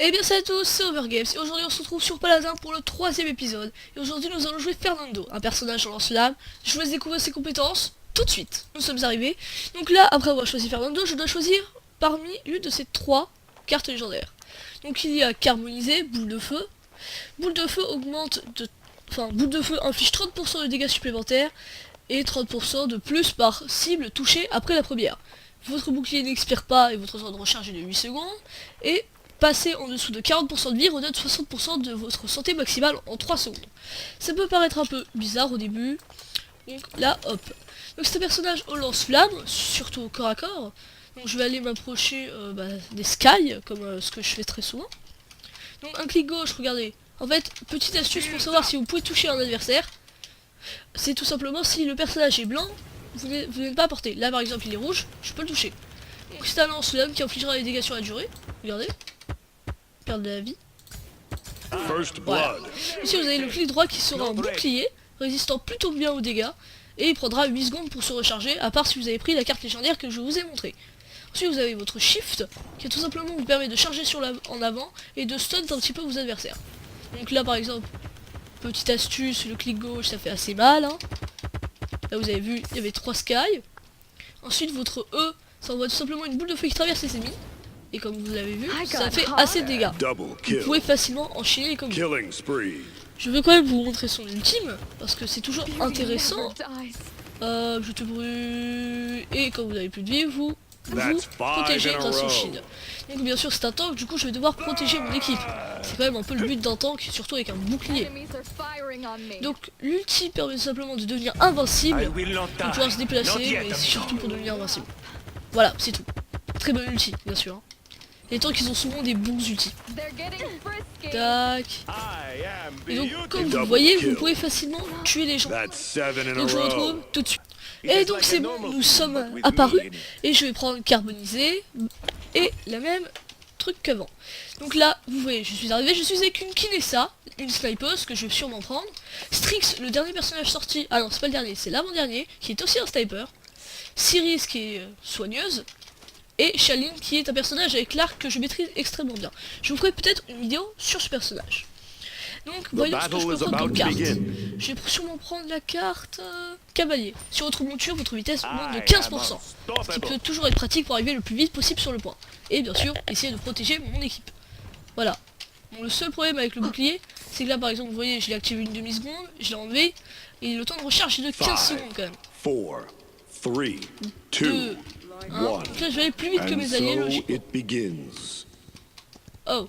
Eh bien salut à tous, c'est Overgames et aujourd'hui on se retrouve sur Paladin pour le troisième épisode. Et aujourd'hui nous allons jouer Fernando, un personnage en lance-flamme. Je vous laisse découvrir ses compétences tout de suite. Nous sommes arrivés. Donc là, après avoir choisi Fernando, je dois choisir parmi l'une de ces trois cartes légendaires. Donc il y a Carbonisé, Boule de Feu. Boule de Feu augmente de... Enfin, Boule de Feu inflige 30% de dégâts supplémentaires et 30% de plus par cible touchée après la première. Votre bouclier n'expire pas et votre temps de recharge est de 8 secondes. Et passer en dessous de 40% de vie redonne 60% de votre santé maximale en 3 secondes. Ça peut paraître un peu bizarre au début. Donc là, hop. Donc c'est un personnage au lance-flamme, surtout au corps à corps. Donc je vais aller m'approcher des Sky, comme ce que je fais très souvent. Donc un clic gauche, regardez. En fait, petite astuce pour savoir si vous pouvez toucher un adversaire. C'est tout simplement si le personnage est blanc, vous n'êtes pas porté. Là par exemple il est rouge, je peux le toucher. Donc c'est un lance-flamme qui infligera des dégâts sur la durée. Regardez. Perdre de la vie. Voilà. Ici vous avez le clic droit qui sera un bouclier, résistant plutôt bien aux dégâts. Et il prendra 8 secondes pour se recharger, à part si vous avez pris la carte légendaire que je vous ai montrée. Ensuite vous avez votre shift, qui tout simplement vous permet de charger en avant et de stun un petit peu vos adversaires. Donc là par exemple, petite astuce, le clic gauche ça fait assez mal. Hein. Là vous avez vu, il y avait 3 Sky. Ensuite votre E, ça envoie tout simplement une boule de feu qui traverse les ennemis. Et comme vous l'avez vu, ça fait assez de dégâts. Vous pouvez facilement enchaîner comme ça. Je vais quand même vous montrer son ultime, parce que c'est toujours intéressant. Je te brûle. Et quand vous n'avez plus de vie, vous protégez grâce au shield. Donc bien sûr c'est un tank, du coup je vais devoir protéger mon équipe. C'est quand même un peu le but d'un tank, surtout avec un bouclier. Donc l'ulti permet simplement de devenir invincible, de pouvoir se déplacer, mais c'est surtout pour devenir invincible. Voilà, c'est tout. Très bon ulti, bien sûr. Hein. Les tanks ils ont souvent des bons ultis. Tac. Et donc comme vous le voyez, vous pouvez facilement tuer les gens. Donc je vous retrouve tout de suite. Et donc c'est bon, nous sommes apparus. Et je vais prendre Carbonisé. Et la même truc qu'avant. Donc là, vous voyez, je suis arrivé, je suis avec une Kinessa, une snipeuse que je vais sûrement prendre. Strix, le dernier personnage sorti. Ah non, c'est pas le dernier, c'est l'avant-dernier, qui est aussi un sniper. Cyrus qui est soigneuse. Et Shaline qui est un personnage avec l'arc que je maîtrise extrêmement bien. Je vous ferai peut-être une vidéo sur ce personnage. Donc voyons ce que je peux prendre comme carte. Je vais sûrement prendre la carte cavalier. Sur votre monture, votre vitesse augmente de 15%. Ce qui peut toujours être pratique pour arriver le plus vite possible sur le point. Et bien sûr, essayer de protéger mon équipe. Voilà. Bon, le seul problème avec le bouclier, c'est que là par exemple, vous voyez, je l'ai activé une demi-seconde, je l'ai enlevé, et le temps de recharge est de 15 secondes quand même. 4, 3, 2, 1. Donc là je vais aller plus vite que mes alliés, logiquement. Oh.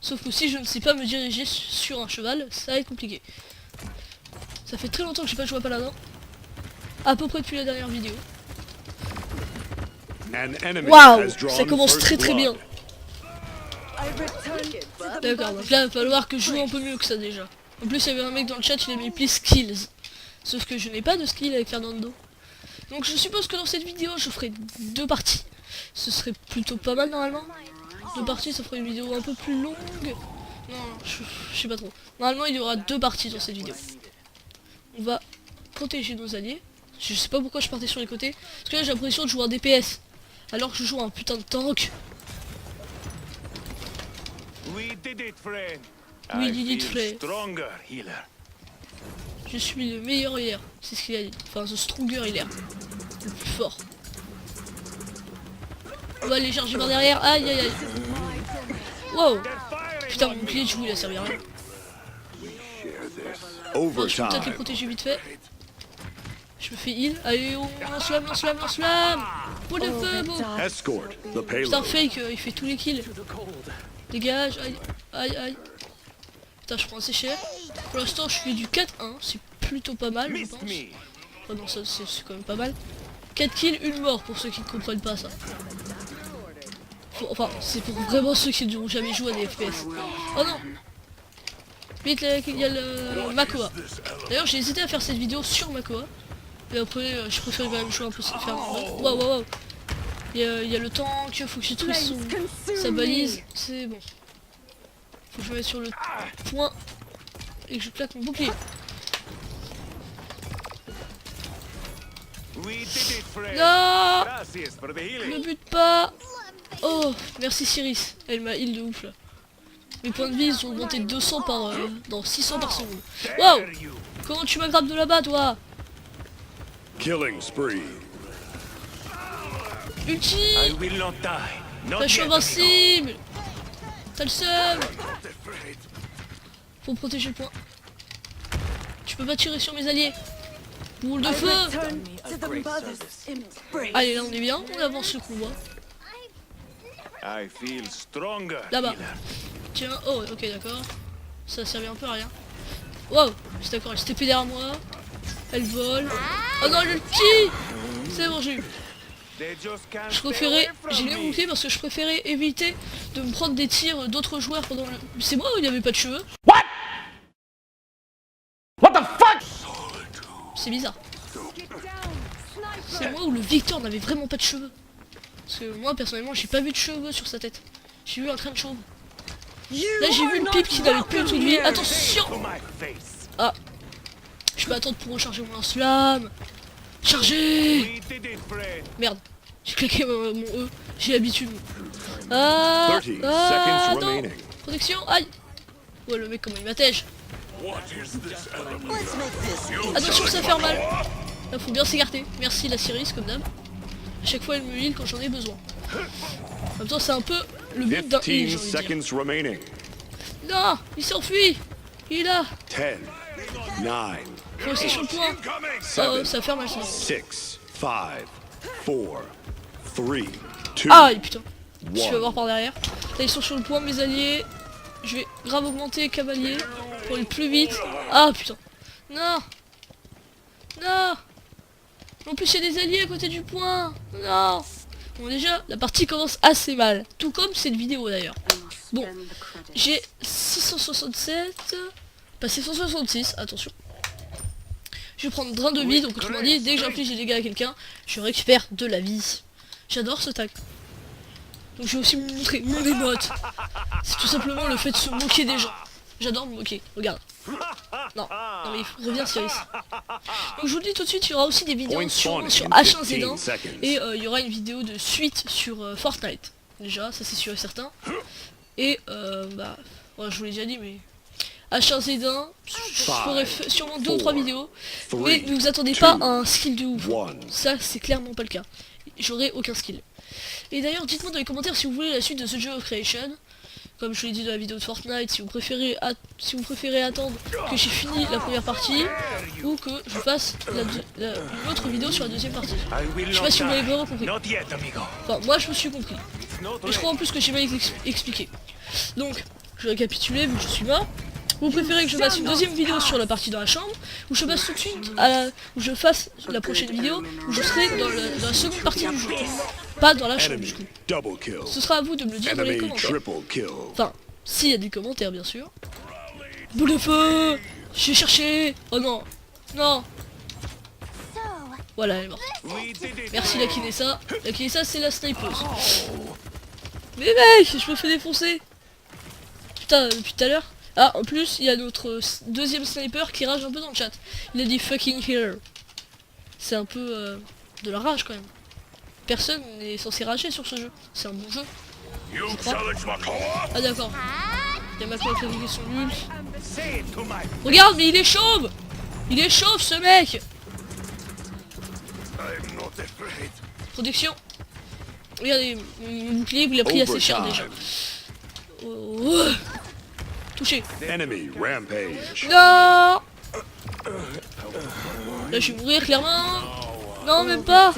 Sauf que si je ne sais pas me diriger sur un cheval, ça va être compliqué. Ça fait très longtemps que j'ai pas joué à Paladin. À peu près depuis la dernière vidéo. Waouh, ça commence très bien. D'accord, donc là il va falloir que je joue un peu mieux que ça déjà. En plus il y avait un mec dans le chat, il a mis please skills. Sauf que je n'ai pas de skill avec Fernando. Donc je suppose que dans cette vidéo je ferai 2 parties. Ce serait plutôt pas mal normalement. 2 parties, ça ferait une vidéo un peu plus longue. Non, je sais pas trop. Normalement il y aura 2 parties dans cette vidéo. On va protéger nos alliés. Je sais pas pourquoi je partais sur les côtés. Parce que là j'ai l'impression de jouer un DPS. Alors que je joue un putain de tank. We did it, friend. Je suis le meilleur healer. C'est ce qu'il a dit. Enfin, the stronger healer. Le plus fort. On va aller charger par derrière. Aïe aïe aïe. Wow. Putain, mon bouclier du coup il a servi à rien. Bon, je peux peut-être les protéger vite fait. Je me fais heal. Allez, on lance-flamme. Boule de feu, bon. Putain, fake, il fait tous les kills. Dégage, aïe. Putain, je prends assez cher. Pour l'instant, je fais du 4-1. C'est plutôt pas mal, je pense. Oh non, ça c'est quand même pas mal. 4 kills, 1 mort pour ceux qui ne comprennent pas ça. Enfin, c'est pour vraiment ceux qui n'ont jamais joué à des FPS. Oh non. Vite, il y a le Makoa. D'ailleurs, j'ai hésité à faire cette vidéo sur Makoa. Et après, je préfère quand même jouer un peu sur Fernando. Waouh. Il y a le tank, faut que je trouve sa balise. C'est bon. Faut que je me mette sur le point et que je claque mon bouclier. Non, ne bute pas. Oh, merci Cyrus. Elle m'a heal de ouf là. Mes points de vie ils ont augmenté de 200 par... non, 600 par seconde. Waouh! Comment tu m'aggrappes de là-bas toi? Killing spree. Ulti! I will not die. Not Je suis yet, amigo. invincible! T'as le seum! Faut protéger le point. Tu peux pas tirer sur mes alliés. Boule de feu! Allez, là on est bien, on avance ce combat. I feel stronger. Là-bas. healer. Tiens, oh, ok, d'accord. Ça servait un peu à rien. Wow, c'est d'accord, elle s'était fait derrière moi. Elle vole. Oh non, l'ulti! C'est bon, j'ai eu. They just can't Je stay préférais, away from j'ai bien me. monté parce que je préférais éviter de me prendre des tirs d'autres joueurs pendant le... C'est moi où il avait pas de cheveux? What the fuck? C'est bizarre. C'est moi où le Victor n'avait vraiment pas de cheveux. Parce que moi personnellement j'ai pas vu de cheveux sur sa tête. J'ai vu un crâne chauve. Là j'ai vu une pipe qui n'avait plus tout de vie. Attention! To my face. Ah! Je peux attendre pour recharger mon lance-flamme. Charger! We did it, friend. Merde, j'ai claqué mon E, j'ai l'habitude. Ah! 30 seconds non. remaining. Protection, aïe! Ouais, le mec comment il m'attège. Attention, ça fait mal. Là, faut bien s'écarter. Merci la Cyrus, comme d'hab. À chaque fois, elle me heal quand j'en ai besoin. En même temps, c'est un peu le but d'un heal, 15 j'ai envie de dire. seconds remaining. Non, il s'enfuit. Il est là. 10, 9, Faut rester sur le point. Oh, 7, ça fait mal, ça. 6, 5, 4, 3, 2, Aïe, putain. Je vais 1. voir par derrière. Là, ils sont sur le point, mes alliés. Je vais grave augmenter cavalier pour aller plus vite. Ah, putain. Non. Non. En plus, il y a des alliés à côté du point. Non. Bon, déjà, la partie commence assez mal. Tout comme cette vidéo, d'ailleurs. Bon, j'ai 667. Pas 666, attention. Je vais prendre drain de vie, donc autrement dit, dès que j'inflige des dégâts à quelqu'un, je récupère de la vie. J'adore ce tag. Donc je vais aussi vous montrer mon émote. C'est tout simplement le fait de se moquer des gens. J'adore me moquer, regarde. Non, non mais reviens Cyrus. Donc je vous le dis tout de suite, il y aura aussi des vidéos Point sur spawning in H1Z1 15 seconds. et il y aura une vidéo de suite sur Fortnite. Déjà, ça c'est sûr et certain. Et bah, ouais, je vous l'ai déjà dit, mais H1Z1, je ferai sûrement 2 ou 3 vidéos. Mais ne vous attendez pas à un skill de ouf. 1. Ça c'est clairement pas le cas. J'aurai aucun skill. Et d'ailleurs, dites-moi dans les commentaires si vous voulez la suite de The Joy of Creation. Comme je l'ai dit dans la vidéo de Fortnite, si vous préférez attendre que j'ai fini la première partie ou que je fasse une autre vidéo sur la deuxième partie. I will Je sais not pas si vous m'avez die. vraiment compris. Not yet, amigo. Enfin, moi je me suis compris. It's not Et je crois en late. plus que j'ai mal expliqué. Donc, je vais récapituler vu que je suis mort. Vous préférez que je fasse une deuxième vidéo sur la partie dans la chambre, ou je passe tout de suite où je fasse la prochaine vidéo où je serai dans la seconde partie du jeu. Pas dans la chambre Enemy du coup. double kill. Ce sera à vous de me le dire dans les Enemy commentaires. triple kill. Enfin, s'il y a des commentaires bien sûr. Boule de feu! J'ai cherché! Oh non! Non! Voilà, elle est morte. We did it. Merci la Kinessa. La Kinessa c'est la snipeuse. Mais mec, je me fais défoncer! Putain, depuis tout à l'heure. Ah, en plus, il y a notre deuxième sniper qui rage un peu dans le chat. Il a dit fucking here. C'est un peu de la rage quand même. Personne n'est censé rager sur ce jeu. C'est un bon jeu. Je crois. Ah d'accord. Il y a maintenant avec l'application nulle. Say it to my Regarde, mais il est chauve! Il est chauve ce mec! I'm not afraid. Protection. Regardez, mon bouclier, vous l'a pris assez cher déjà. Overtime. Oh. Touché. Enemy rampage. Non! Là je vais mourir clairement. Non même pas.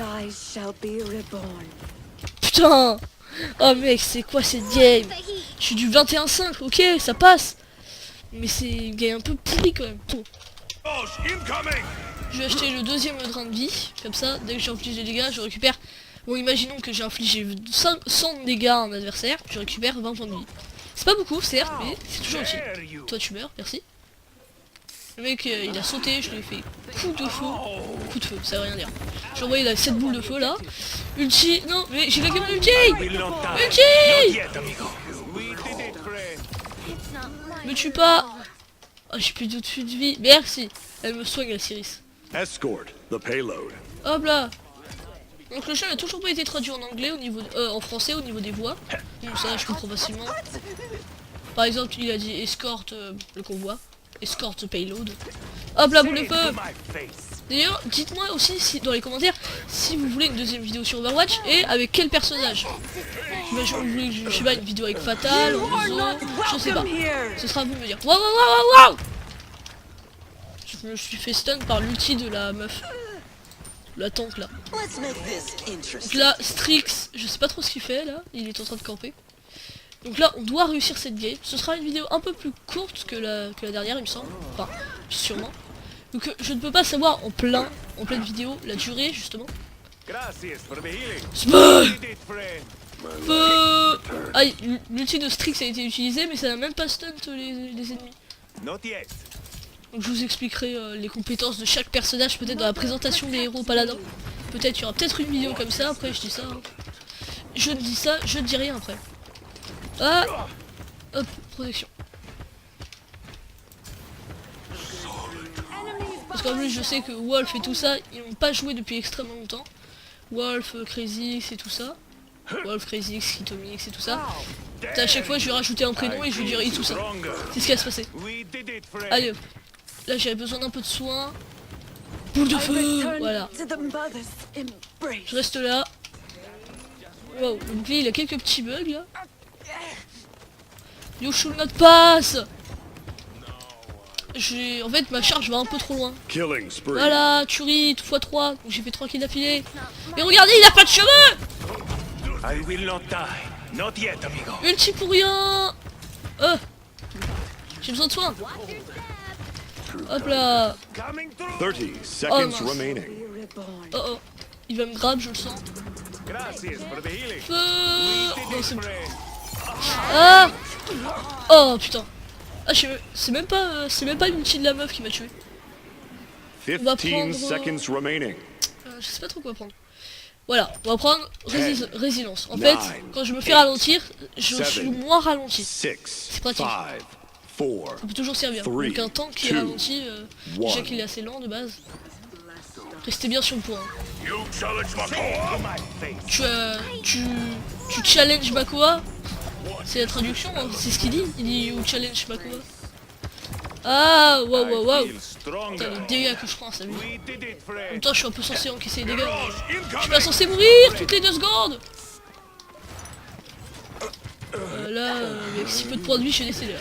Putain. Oh mec, c'est quoi cette game? Je suis du 21-5, ok, ça passe. Mais c'est une game un peu pourri quand même. Bon. Incoming. Je vais acheter le deuxième drain de vie. Comme ça, dès que j'ai infligé des dégâts, je récupère... Bon, imaginons que j'ai infligé 100 dégâts à un adversaire, je récupère 20 points de vie. C'est pas beaucoup, certes, mais c'est toujours utile. Dare you. Toi tu meurs, merci. Le mec il a sauté, je lui ai fait coup de feu. Coup de feu, ça veut rien dire. J'ai envoyé la 7 boules de feu là. Ulti, non mais j'ai claqué mon ulti. Will not die. Ulti. Not yet, amigo. We did it, friend. Me tue pas. Oh j'ai plus de vie, merci. Elle me soigne la Cyrus. Escort the payload. Hop là. Donc le jeu n'a toujours pas été traduit en anglais au niveau en français au niveau des voix. Donc ça je comprends facilement. Par exemple il a dit escorte le convoi. Escorte payload. Hop là boule de feu. D'ailleurs dites-moi aussi si, dans les commentaires si vous voulez une deuxième vidéo sur Overwatch et avec quel personnage. J'imagine que vous voulez je sais pas une vidéo avec Fatal, Ozo, je sais pas. Ce sera à vous de me dire. Waouh waouh waouh waouh. Je me suis fait stun par l'ulti de la meuf. La tank là. Donc là, Strix, je sais pas trop ce qu'il fait là, il est en train de camper. Donc là, on doit réussir cette game. Ce sera une vidéo un peu plus courte que la dernière, il me semble. Enfin, sûrement. Donc je ne peux pas savoir en pleine vidéo la durée justement. Ah, l'ulti de Strix a été utilisé, mais ça n'a même pas stun les ennemis. Donc je vous expliquerai les compétences de chaque personnage peut-être dans la présentation des héros paladins. Peut-être il y aura peut-être une vidéo comme ça, après je dis ça. Hein. Je ne dis ça, je ne dis rien après. Ah. Hop, protection. Parce qu'en plus je sais que Wolf et tout ça, ils n'ont pas joué depuis extrêmement longtemps. Wolf, Crazy X et tout ça. Wolf, Crazy X, Hitomix et tout ça. À chaque fois je vais rajouter un prénom et je vais dire tout ça. C'est ce qui va se passer. Allez hop. Là j'avais besoin d'un peu de soin. Boule de feu. Voilà. Je reste là. Wow, le bouclier il a quelques petits bugs là. You should not pass. En fait ma charge va un peu trop loin. Voilà, tuerie, x3. Donc j'ai fait 3 kills d'affilée. Et regardez, il a pas de cheveux. Ulti pour rien. J'ai besoin de soin. Hop là. 30 seconds remaining. Oh oh. Il va me grab, je le sens. Feu. Non, c'est bon. Ah. Oh putain. Ah c'est même pas une ulti de la meuf qui m'a tué. 15 seconds remaining. Je sais pas trop quoi prendre. Voilà, on va prendre résilience. En fait, quand je me fais ralentir, je suis moins ralenti. C'est pratique. Ça peut toujours servir. Donc un tank qui est ralenti, déjà qu'il est assez lent de base. Restez bien sur le point. Tu challenges Makoa. C'est la traduction, hein. C'est ce qu'il dit. Il dit you challenge Makoa. Ah, waouh waouh waouh. Putain, les dégâts que je prends, ça lui. En même temps, je suis un peu censé encaisser les dégâts. Je suis pas censé mourir toutes les 2 secondes. Là, avec si peu de points de vie, je suis décédé.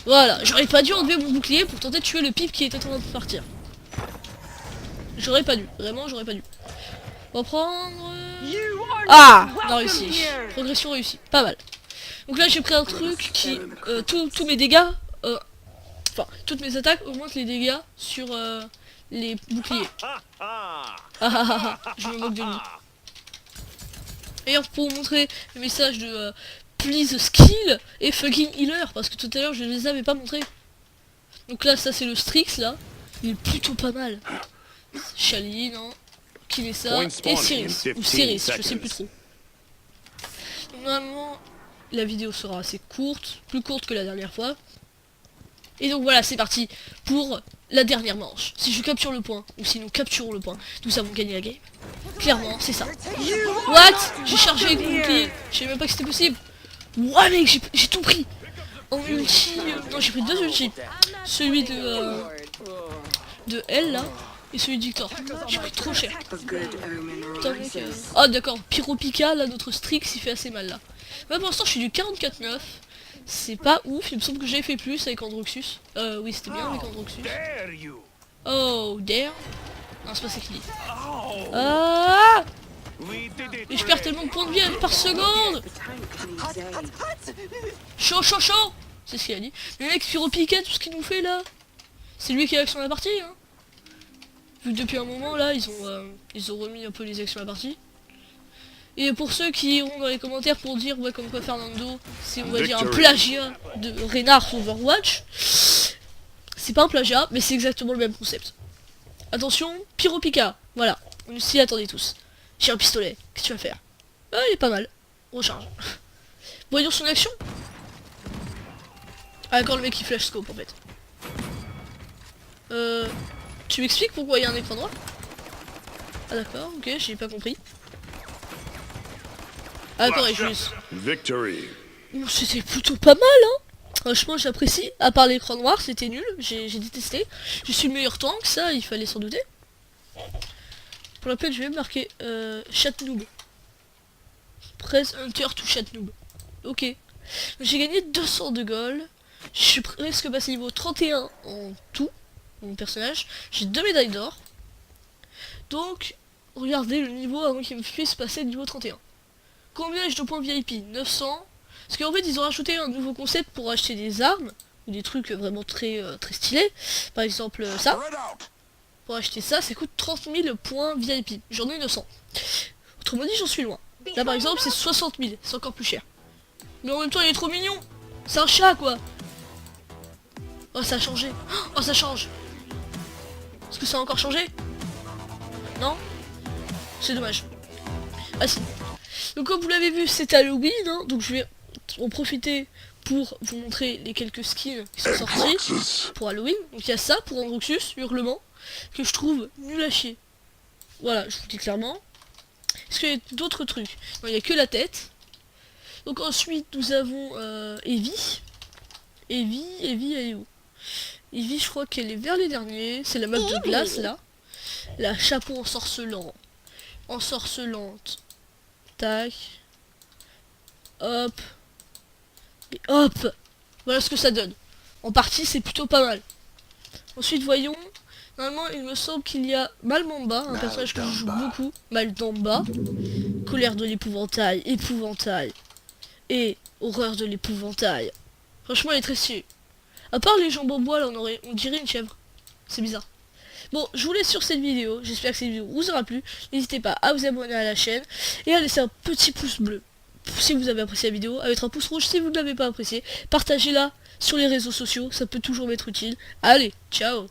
Voilà, j'aurais pas dû enlever mon bouclier pour tenter de tuer le pipe qui était en train de partir. J'aurais pas dû, vraiment, j'aurais pas dû. On va prendre. Ah, on a réussi. Progression réussie, pas mal. Donc là, j'ai pris un truc qui. Tous mes dégâts. Enfin, toutes mes attaques augmentent les dégâts sur les boucliers. Je me moque de vous. D'ailleurs, pour vous montrer le message de please skill et fucking healer, parce que tout à l'heure je les avais pas montrés. Donc là, ça c'est le Strix là. Il est plutôt pas mal. Shali, non. Qui est ça. Et Cyrus. Ou Cyrus, je sais plus trop. Donc, normalement, la vidéo sera assez courte, plus courte que la dernière fois. Et donc voilà, c'est parti pour la dernière manche. Si je capture le point, ou si nous capturons le point, nous avons gagné la game. Clairement, c'est ça. What? J'ai chargé avec mon bouclier. Je savais même pas que c'était possible. Ouah mec, j'ai tout pris. En ulti... non, j'ai pris 2 ultis. Celui de L là, et celui de Victor. J'ai pris trop cher. Putain mec... Ah d'accord, Pyropika, là, notre Strix, il fait assez mal là. Moi pour l'instant, je suis du 44-9. C'est pas ouf, il me semble que j'avais fait plus avec Androxus. Oui, c'était bien avec Androxus. Oh, dare. Non, c'est pas ça qu'il dit. Ah. Et je perds tellement de points de vie par seconde. Chaud, chaud, chaud. C'est ce qu'il a dit. Mais mec, Pyropika, tout ce qu'il nous fait là, c'est lui qui a l'action à la partie. Hein. Vu que depuis un moment là, ils ont remis un peu les actions à la partie. Et pour ceux qui iront dans les commentaires pour dire ouais comme quoi Fernando c'est on va dire un plagiat de Reynard sur Overwatch, c'est pas un plagiat mais c'est exactement le même concept. Attention, Pyropika, voilà, on s'y attendait tous. J'ai un pistolet, qu'est-ce que tu vas faire? Ah il est pas mal, recharge. Voyons son action. Ah d'accord le mec qui flash scope en fait. Tu m'expliques pourquoi il y a un écran droit? Ah d'accord, ok, j'ai pas compris. Ah pareil, Julius. Victory. Bon, c'était plutôt pas mal, hein. Franchement, j'apprécie. À part l'écran noir, c'était nul. J'ai détesté. Je suis le meilleur tank, ça, il fallait s'en douter. Pour la peine, je vais marquer chat noob. Press Hunter to chat noob. Ok. J'ai gagné 200 de gold. Je suis presque passé niveau 31 en tout. Mon personnage. J'ai 2 médailles d'or. Donc, regardez le niveau avant qu'il me puisse passer niveau 31. Combien ai-je de points VIP? 900. Parce qu'en fait, ils ont rajouté un nouveau concept pour acheter des armes. Ou des trucs vraiment très stylés. Par exemple, ça. Spread out. Pour acheter ça, ça coûte 30 000 points VIP. J'en ai 900. Autrement dit, j'en suis loin. Là, par exemple, c'est 60 000. C'est encore plus cher. Mais en même temps, il est trop mignon. C'est un chat, quoi. Oh, ça a changé. Oh, ça change. Est-ce que ça a encore changé? Non? C'est dommage. Ah si. Donc comme vous l'avez vu, c'est Halloween, hein, donc je vais en profiter pour vous montrer les quelques skins qui sont sortis pour Halloween. Donc il y a ça pour Androxus, Hurlement, que je trouve nul à chier. Voilà, je vous dis clairement. Est-ce qu'il y a d'autres trucs? Non, il n'y a que la tête. Donc ensuite, nous avons Evie. Evie, elle est où? Evie, je crois qu'elle est vers les derniers. C'est la meuf de glace, là. La chapeau ensorcelant. Ensorcelante. Tac. Hop. Et hop. Voilà ce que ça donne. En partie, c'est plutôt pas mal. Ensuite, voyons. Normalement, il me semble qu'il y a Malmamba, un personnage que je joue beaucoup. Maldamba. Colère de l'épouvantail. Épouvantail. Et horreur de l'épouvantail. Franchement, il est très stylé. À part les jambes en bois, là, on dirait une chèvre. C'est bizarre. Bon, je vous laisse sur cette vidéo. J'espère que cette vidéo vous aura plu. N'hésitez pas à vous abonner à la chaîne et à laisser un petit pouce bleu si vous avez apprécié la vidéo, à mettre un pouce rouge si vous ne l'avez pas apprécié. Partagez-la sur les réseaux sociaux, ça peut toujours m'être utile. Allez, ciao!